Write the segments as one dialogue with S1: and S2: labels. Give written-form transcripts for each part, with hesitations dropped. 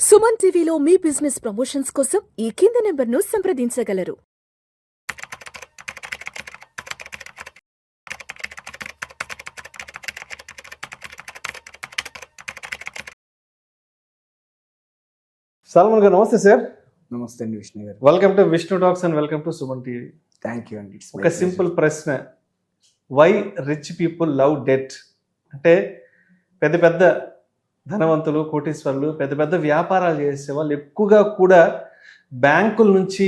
S1: సుమన్ టీవీలో మీ business promotions కోసం ఈ కింది నెంబర్ను సంప్రదించగలరు.
S2: సల్మాన్ గారు నమస్తే సార్.
S3: నమస్తే అండి విష్ణు గారు.
S2: Welcome to Vishnu talks and welcome to Suman TV.
S3: Thank you అండి.
S2: ఒక సింపుల్ ప్రశ్న, why rich people love debt? అంటే పెద్ద పెద్ద ధనవంతులు, కోటీశ్వరులు, పెద్ద పెద్ద వ్యాపారాలు చేసే వాళ్ళు ఎక్కువగా కూడా బ్యాంకుల నుంచి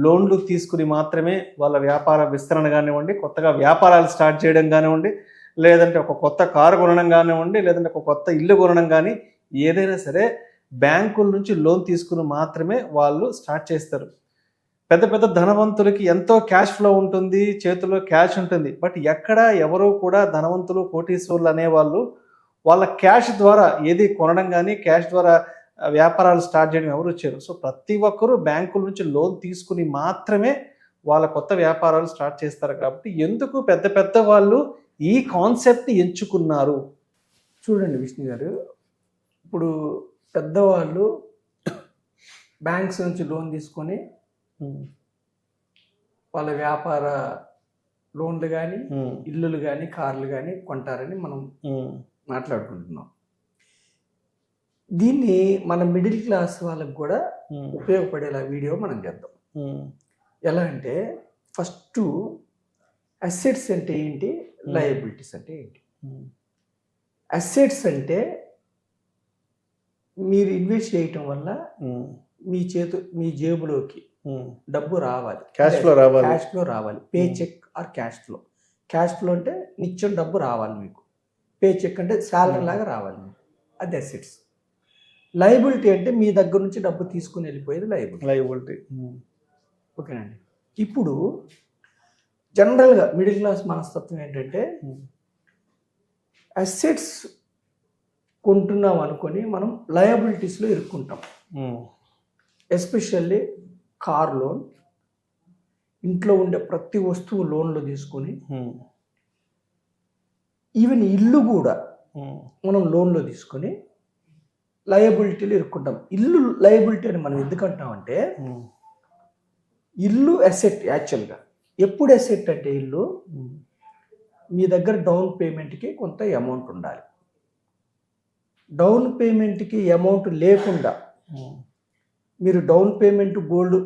S2: లోన్లు తీసుకుని మాత్రమే వాళ్ళ వ్యాపార విస్తరణ కానివ్వండి, కొత్తగా వ్యాపారాలు స్టార్ట్ చేయడం కానివ్వండి, లేదంటే ఒక కొత్త కారు కొనడం కానివ్వండి, లేదంటే ఒక కొత్త ఇల్లు కొనడం కానీ ఏదైనా సరే బ్యాంకుల నుంచి లోన్ తీసుకుని మాత్రమే వాళ్ళు స్టార్ట్ చేస్తారు. పెద్ద పెద్ద ధనవంతులకి ఎంతో క్యాష్ ఫ్లో ఉంటుంది, చేతిలో క్యాష్ ఉంటుంది. బట్ ఎక్కడ ఎవరు కూడా ధనవంతులు, కోటీశ్వరులు అనేవాళ్ళు వాళ్ళ క్యాష్ ద్వారా ఏది కొనడం కానీ, క్యాష్ ద్వారా వ్యాపారాలు స్టార్ట్ చేయడం ఎవరు వచ్చారు. సో ప్రతి ఒక్కరూ బ్యాంకుల నుంచి లోన్ తీసుకుని మాత్రమే వాళ్ళ కొత్త వ్యాపారాలు స్టార్ట్ చేస్తారు. కాబట్టి ఎందుకు పెద్ద పెద్ద వాళ్ళు ఈ కాన్సెప్ట్ని ఎంచుకున్నారు?
S3: చూడండి విష్ణు గారు, ఇప్పుడు పెద్దవాళ్ళు బ్యాంక్స్ నుంచి లోన్ తీసుకొని వాళ్ళ వ్యాపార లోన్లు కానీ, ఇల్లులు కానీ, కార్లు కానీ కొంటారని మనం మాట్లాడుకుంటున్నాం. దీన్ని మన మిడిల్ క్లాస్ వాళ్ళకి కూడా ఉపయోగపడేలా వీడియో మనం చేద్దాం. ఎలా అంటే, ఫస్ట్ అసెట్స్ అంటే ఏంటి, లయబిలిటీస్ అంటే ఏంటి. అసెట్స్ అంటే మీరు ఇన్వెస్ట్ చేయటం వల్ల మీ జేబులోకి డబ్బు రావాలి,
S2: క్యాష్ ఫ్లో
S3: రావాలి. Paycheck or cash flow. Cash flow అంటే నిత్యం డబ్బు రావాలి మీకు. పే చెక్ అంటే శాలరీ లాగా రావాలి మీకు. అది అసెట్స్. లయబిలిటీ అంటే మీ దగ్గర నుంచి డబ్బు తీసుకుని వెళ్ళిపోయేది లయబిలిటీ. ఓకేనండి. ఇప్పుడు జనరల్గా మిడిల్ క్లాస్ మనస్తత్వం ఏంటంటే, అసెట్స్ కొంటున్నాం అనుకొని మనం లయబిలిటీస్లో ఇరుక్కుంటాం. ఎస్పెషల్లీ కార్ లోన్, ఇంట్లో ఉండే ప్రతి వస్తువు లోన్లో తీసుకొని, ఈవెన్ ఇల్లు కూడా మనం లోన్లో తీసుకొని లయబిలిటీలు ఇరుక్కుంటాం. ఇల్లు లయబిలిటీ అని మనం ఎందుకు అంటామంటే, ఇల్లు అసెట్. యాక్చువల్గా ఎప్పుడు అసెట్ అంటే, ఇల్లు మీ దగ్గర డౌన్ పేమెంట్కి కొంత అమౌంట్ ఉండాలి. డౌన్ పేమెంట్కి అమౌంట్ లేకుండా మీరు డౌన్ పేమెంట్ గోల్డ్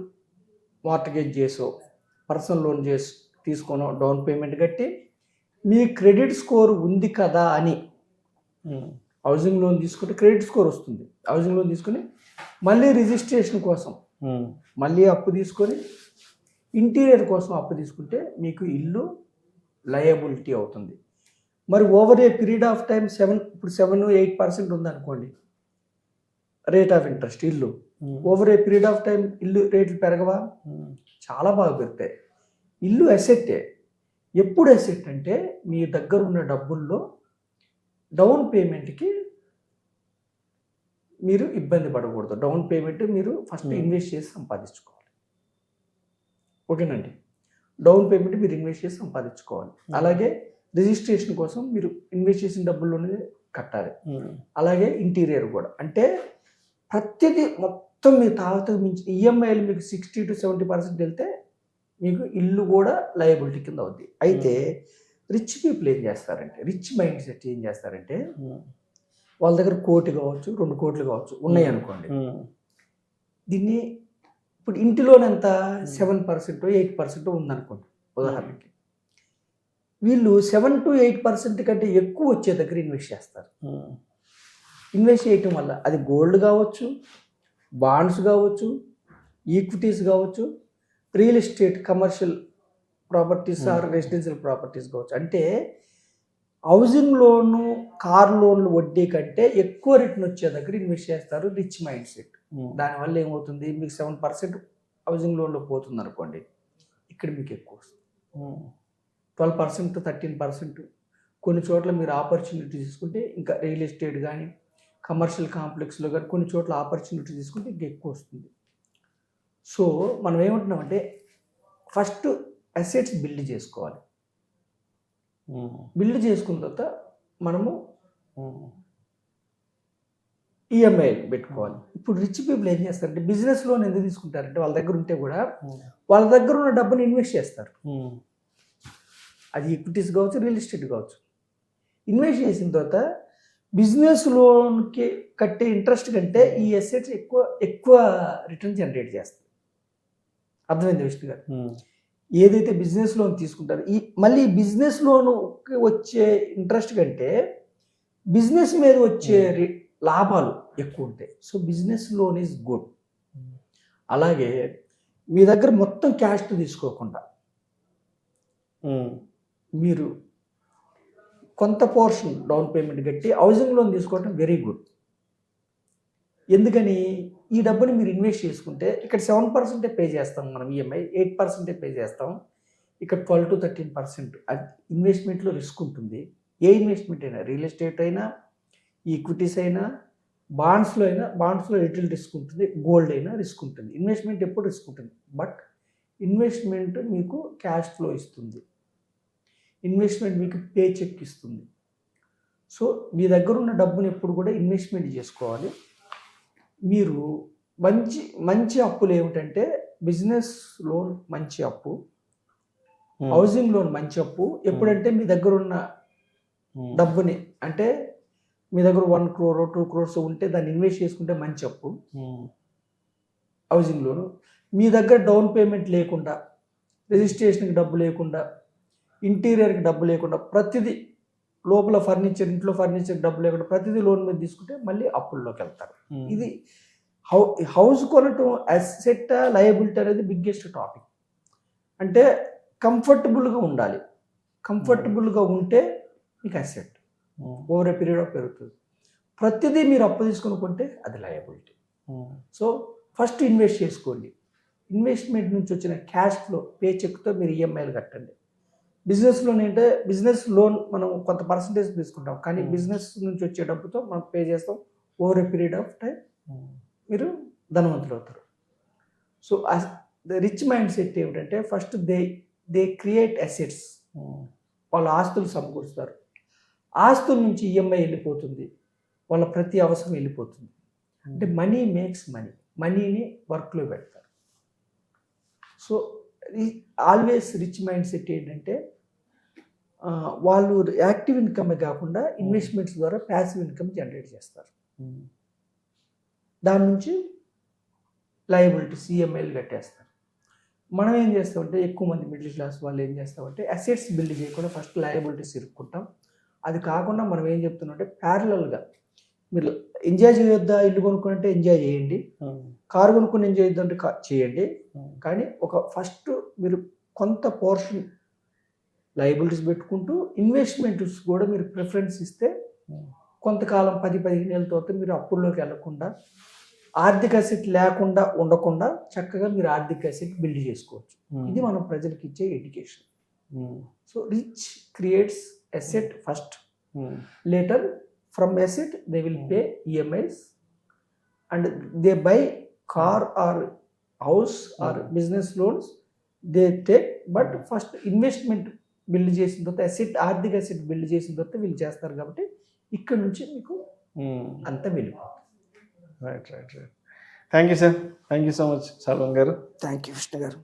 S3: మార్టగేజ్ చేసో, పర్సనల్ లోన్ చేసి తీసుకోనో డౌన్ పేమెంట్ కట్టి మీ క్రెడిట్ స్కోర్ ఉంది కదా అని హౌసింగ్ లోన్ తీసుకుంటే క్రెడిట్ స్కోర్ వస్తుంది. హౌసింగ్ లోన్ తీసుకుని మళ్ళీ రిజిస్ట్రేషన్ కోసం మళ్ళీ అప్పు తీసుకొని ఇంటీరియర్ కోసం అప్పు తీసుకుంటే మీకు ఇల్లు లయబిలిటీ అవుతుంది. మరి over a period of time 7-8% ఉందనుకోండి రేట్ ఆఫ్ ఇంట్రెస్ట్, ఇల్లు over a period of time ఇల్లు రేట్లు పెరగవా? చాలా బాగా పెరుగుతాయి. ఇల్లు అసెట్టే. ఎప్పుడు అసెట్ అంటే, మీ దగ్గర ఉన్న డబ్బుల్లో డౌన్ పేమెంట్కి మీరు ఇబ్బంది పడకూడదు. డౌన్ పేమెంట్ మీరు ఫస్ట్ ఇన్వెస్ట్ చేసి సంపాదించుకోవాలి. ఓకేనండి. డౌన్ పేమెంట్ మీరు ఇన్వెస్ట్ చేసి సంపాదించుకోవాలి. అలాగే రిజిస్ట్రేషన్ కోసం మీరు ఇన్వెస్ట్ చేసిన డబ్బుల్లోనే కట్టాలి. అలాగే ఇంటీరియర్ కూడా. అంటే ప్రతిదీ మొత్తం మీ తాగుతూ మించి ఈఎంఐలు మీకు 60-70% వెళ్తే మీకు ఇల్లు కూడా లయబిలిటీ కింద అవుద్ది. అయితే రిచ్ పీపుల్ ఏం చేస్తారంటే, రిచ్ మైండ్ సెట్ ఏం చేస్తారంటే, వాళ్ళ దగ్గర 1 కోటి కావచ్చు, 2 కోట్లు కావచ్చు ఉన్నాయి అనుకోండి. దీన్ని ఇప్పుడు ఇంటిలోనే ఎంత 7%-8% ఉందనుకోండి ఉదాహరణకి. వీళ్ళు 7-8% కంటే ఎక్కువ వచ్చే దగ్గర ఇన్వెస్ట్ చేస్తారు. ఇన్వెస్ట్ చేయటం వల్ల అది గోల్డ్ కావచ్చు, బాండ్స్ కావచ్చు, ఈక్విటీస్ కావచ్చు, real estate, commercial properties or residential properties కావచ్చు. అంటే హౌసింగ్ లోను, కార్ లోన్లు వడ్డీ కంటే ఎక్కువ రిటర్న్ వచ్చే దగ్గర ఇన్వెస్ట్ చేస్తారు రిచ్ మైండ్ సెట్. దానివల్ల ఏమవుతుంది, మీకు 7% హౌసింగ్ లోన్లో పోతుంది అనుకోండి, ఇక్కడ మీకు ఎక్కువ వస్తుంది. 12%-13%. కొన్ని చోట్ల మీరు ఆపర్చునిటీ తీసుకుంటే ఇంకా రియల్ ఎస్టేట్ కానీ, కమర్షియల్ కాంప్లెక్స్లో కానీ కొన్ని చోట్ల ఆపర్చునిటీ తీసుకుంటే ఇంకా ఎక్కువ వస్తుంది. సో మనం ఏమంటున్నామంటే, ఫస్ట్ అసెట్స్ బిల్డ్ చేసుకోవాలి. బిల్డ్ చేసుకున్న తర్వాత మనము ఈఎంఐ పెట్టుకోవాలి. ఇప్పుడు రిచ్ పీపుల్ ఏం చేస్తారంటే బిజినెస్ లోన్ ఎందుకు తీసుకుంటారంటే వాళ్ళ దగ్గర ఉంటే కూడా వాళ్ళ దగ్గర ఉన్న డబ్బుని ఇన్వెస్ట్ చేస్తారు. అది ఈక్విటీస్ కావచ్చు, రియల్ ఎస్టేట్ కావచ్చు. ఇన్వెస్ట్ చేసిన తర్వాత బిజినెస్ లోన్కి కట్టే ఇంట్రెస్ట్ కంటే ఈ అసెట్స్ ఎక్కువ రిటర్న్ జనరేట్ చేస్తాయి. అర్థమైంది విష్ణు గారు? ఏదైతే బిజినెస్ లోన్ తీసుకుంటారో మళ్ళీ బిజినెస్ లోన్ వచ్చే ఇంట్రెస్ట్ కంటే బిజినెస్ మీద వచ్చే లాభాలు ఎక్కువ ఉంటాయి. So business loan is good. అలాగే మీ దగ్గర మొత్తం క్యాష్ తీసుకోకుండా మీరు కొంత పోర్షన్ డౌన్ పేమెంట్ కట్టి హౌసింగ్ లోన్ తీసుకోవడం వెరీ గుడ్. ఎందుకని ఈ డబ్బుని మీరు ఇన్వెస్ట్ చేసుకుంటే ఇక్కడ 7% పే చేస్తాం మనం ఈఎంఐ, 8% పే చేస్తాం. ఇక్కడ 12 to 13% అది ఇన్వెస్ట్మెంట్లో రిస్క్ ఉంటుంది. ఏ ఇన్వెస్ట్మెంట్ అయినా, రియల్ ఎస్టేట్ అయినా, ఈక్విటీస్ అయినా, బాండ్స్లో అయినా, బాండ్స్లో లిటిల్ రిస్క్ ఉంటుంది, గోల్డ్ అయినా రిస్క్ ఉంటుంది. ఇన్వెస్ట్మెంట్ ఎప్పుడు రిస్క్ ఉంటుంది, బట్ ఇన్వెస్ట్మెంట్ మీకు క్యాష్ ఫ్లో ఇస్తుంది, ఇన్వెస్ట్మెంట్ మీకు పే చెక్ ఇస్తుంది. సో మీ దగ్గర ఉన్న డబ్బుని ఎప్పుడు కూడా ఇన్వెస్ట్మెంట్ చేసుకోవాలి. మీరు మంచి అప్పులు ఏమిటంటే బిజినెస్ లోన్ మంచి అప్పు, హౌసింగ్ లోన్ మంచి అప్పు. ఎప్పుడంటే మీ దగ్గర ఉన్న డబ్బుని, అంటే మీ దగ్గర 1 crore 2 crores ఉంటే దాన్ని ఇన్వెస్ట్ చేసుకుంటే మంచి అప్పు హౌసింగ్ లోను. మీ దగ్గర డౌన్ పేమెంట్ లేకుండా, రిజిస్ట్రేషన్కి డబ్బు లేకుండా, ఇంటీరియర్కి డబ్బు లేకుండా, ప్రతిదీ లోపల ఫర్నిచర్, ఇంట్లో ఫర్నిచర్ డబ్బు లేకుండా ప్రతిదీ లోన్ మీద తీసుకుంటే మళ్ళీ అప్పుల్లోకి వెళ్తారు. ఇది హౌస్ కొనటం అసెట్ లయబిలిటీ అనేది బిగ్గెస్ట్ టాపిక్. అంటే కంఫర్టబుల్గా ఉండాలి. కంఫర్టబుల్గా ఉంటే మీకు asset over a period of పెరుగుతుంది. ప్రతిదీ మీరు అప్పు తీసుకుని కొంటే అది లయబిలిటీ. సో ఫస్ట్ ఇన్వెస్ట్ చేసుకోండి. ఇన్వెస్ట్మెంట్ నుంచి వచ్చిన క్యాష్ ఫ్లో పే చెక్తో మీరు ఈఎంఐలు కట్టండి. బిజినెస్ లోన్ ఏంటంటే బిజినెస్ లోన్ మనం కొంత పర్సంటేజ్ తీసుకుంటాం, కానీ బిజినెస్ నుంచి వచ్చే డబ్బుతో మనం పే చేస్తాం. Over a period of time మీరు ధనవంతులు అవుతారు. So the rich mind set ఏమిటంటే ఫస్ట్ దే క్రియేట్ అసెట్స్. వాళ్ళ ఆస్తులు సమకూరుస్తారు. ఆస్తుల నుంచి ఈఎంఐ వెళ్ళిపోతుంది, వాళ్ళ ప్రతి అవసరం వెళ్ళిపోతుంది. అంటే మనీ మేక్స్ మనీని వర్క్లో పెడతారు. So always rich mind set ఏంటంటే వాళ్ళు యాక్టివ్ ఇన్కమే కాకుండా ఇన్వెస్ట్మెంట్స్ ద్వారా ప్యాసివ్ ఇన్కమ్ జనరేట్ చేస్తారు. దాని నుంచి లయబిలిటీస్ ఈఎంఐలు కట్టేస్తారు. మనం ఏం చేస్తామంటే ఎక్కువ మంది మిడిల్ క్లాస్ వాళ్ళు ఏం చేస్తామంటే అసెట్స్ బిల్డ్ చేయకుండా ఫస్ట్ లయబిలిటీస్ ఇరుక్కుంటాం. అది కాకుండా మనం ఏం చెప్తున్నామంటే ప్యారలల్గా మీరు ఎంజాయ్ చేయొద్దా, ఇల్లు కొనుక్కుంటే ఎంజాయ్ చేయండి, కారు కొనుక్కుని ఎంజాయ్ చేద్దామంటే చేయండి. కానీ ఫస్ట్ మీరు కొంత పోర్షన్ లయబిలిటీస్ పెట్టుకుంటూ ఇన్వెస్ట్మెంట్స్ కూడా మీరు ప్రిఫరెన్స్ ఇస్తే కొంతకాలం 10-15 ఏళ్ళ తర్వాత మీరు అప్పుల్లోకి వెళ్ళకుండా, ఆర్థిక అసెట్ లేకుండా ఉండకుండా చక్కగా మీరు ఆర్థిక అసెట్ బిల్డ్ చేసుకోవచ్చు. ఇది మనం ప్రజలకు ఇచ్చే education. So rich creates asset first, later from asset they will pay EMIs and they buy car or house or business loans they take. But first investment build చేసిన తర్వాత అసెట్, ఆర్థిక asset build చేసిన తర్వాత వీళ్ళు చేస్తారు. కాబట్టి ఇక్కడ నుంచి మీకు అంతా వెళ్ళిపోతుంది.
S2: Right. Thank you sir. Thank you so much Salvam garu.
S3: Thank you Krishna గారు.